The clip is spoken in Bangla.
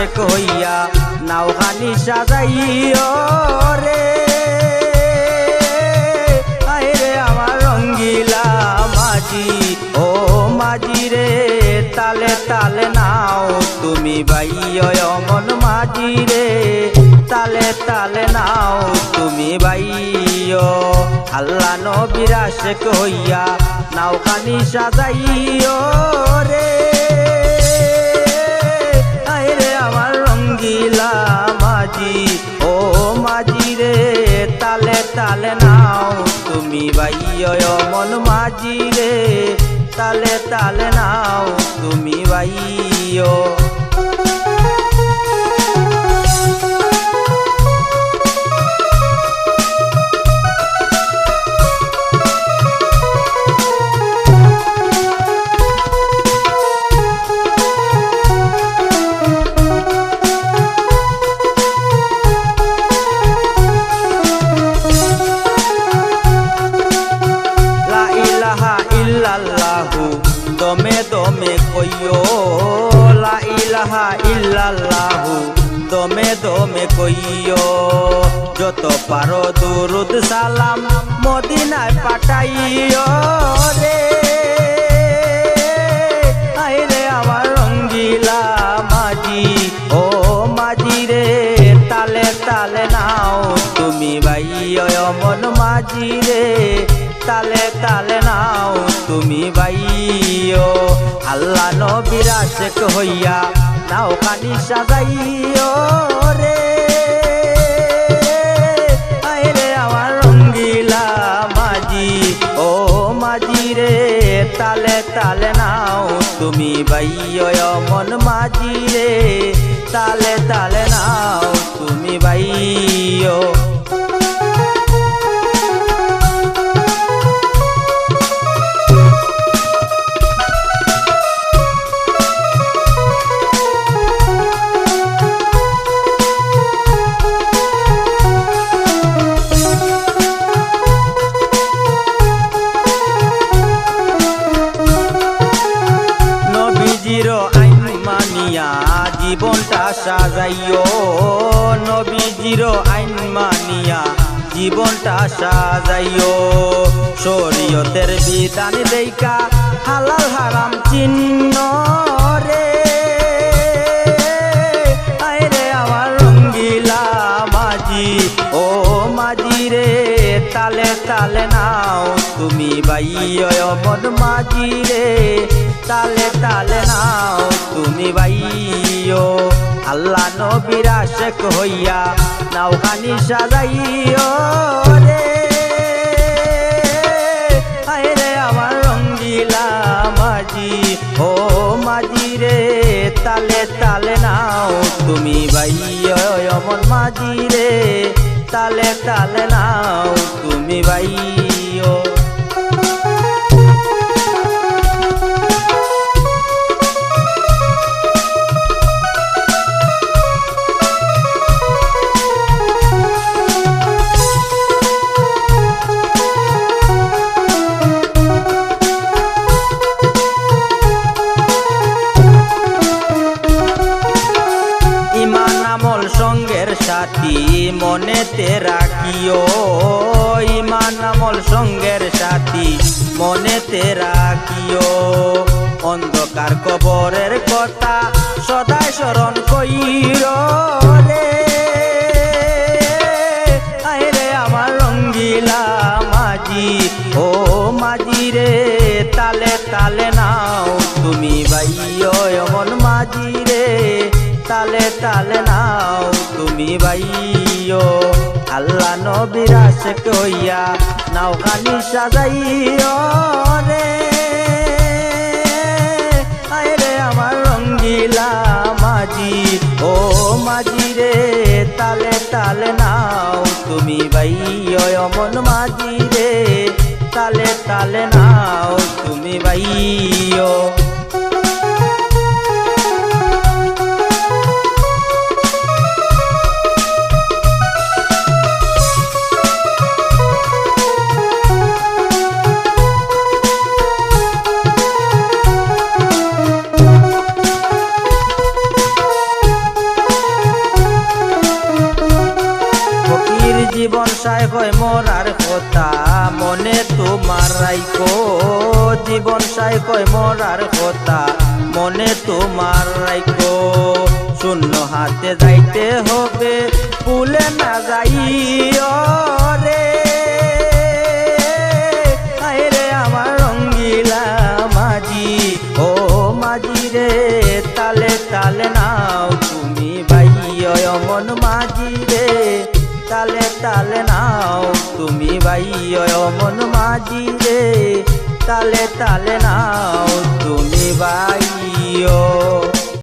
আশেক হইয়া নাওখানি সাজাইও রে আইরে আমার রঙ্গিলা মাঝি ও মাঝি রে তালে তালে নাও তুমি বাইও মন মাঝি রে তালে তালে নাও তুমি বাইও আল্লাহ নবীর আশেক হইয়া নাওখানি সাজাইও রে আইরে আমার রঙ্গিলা মাঝি ও মাঝি রে তালে তালে নাও তুমি বাইও মন মাঝি রে তালে তালে নাও তুমি বাইও দমে দমে কইও লা ইলাহা ইল্লাল্লাহু দমে দমে কইও যত পারো দুরুদ সালাম মদিনায় পাঠাইও রে আইরে আমার রঙ্গিলা মাঝি ও মাঝি রে তালে তালে নাও তুমি বাইও মন মাঝি রে তালে তালে নাও তুমি বাইও আল্লাহ নবীর আশেক হইয়া নাওখানি সাজাইও রে আইরে আমার রঙ্গিলা মাঝি ও মাঝি রে তালে তালে নাও তুমি বাইও মন মাঝি রে তালে তালে নাও তুমি বাইও জীবনটা সাজাইও নবীজির আইন মানিয়া জীবনটা সাজাইও শরীয়তের বিধান দেইকা হালাল হারাম চিহ্ন রে আইরে আমার রঙ্গিলা মাঝি ও মাঝি রে তালে তালে নাও তুমি বাইও মন মাঝি রে তালে তালে নাও তুমি বাইও আল্লাহ নবীর আশেক হইয়া নাওখানি সাজাইও রে আইরে আমার রঙ্গিলা মাঝি ও মাঝি রে তালে তালে নাও তুমি বাইও মন মাঝি রে তালে তালে নাও তুমি বাইও সাথী মনেতে রাখিও ইমান আমল সঙ্গের সাথী মনেতে রাখিও অন্ধকার কবরের কথা সদাই স্মরণ কইরো রে আইরে আমার রঙ্গিলা মাঝি ও মাঝি রে তালে তালে নাও তুমি বাইও মন মাঝি রে তালে তালে নাও তুমি বাইও আল্লাহ নবীর আশেক হইয়া নাওখানি সাজাইও রে আইরে আমার রঙ্গিলা মাঝি ও মাঝি রে তালে তালে নাও তুমি বাইও মন মাঝি রে তালে তালে নাও তুমি বাইও মনে তোমার রাইকো জীবন সাই কয় মরার কথা মনে তোমার রাইকো শূন্য হাতে যাইতে হবে ভুলে না যাইও রে আইরে আমার রঙ্গিলা মাঝি ও মাঝি রে তালে তালে নাও তুমি বাইয় মন মাঝি রে তালে তালে নাও তুমি বাইয় মন মাঝি রে তালে তালে নাও তুমি বাই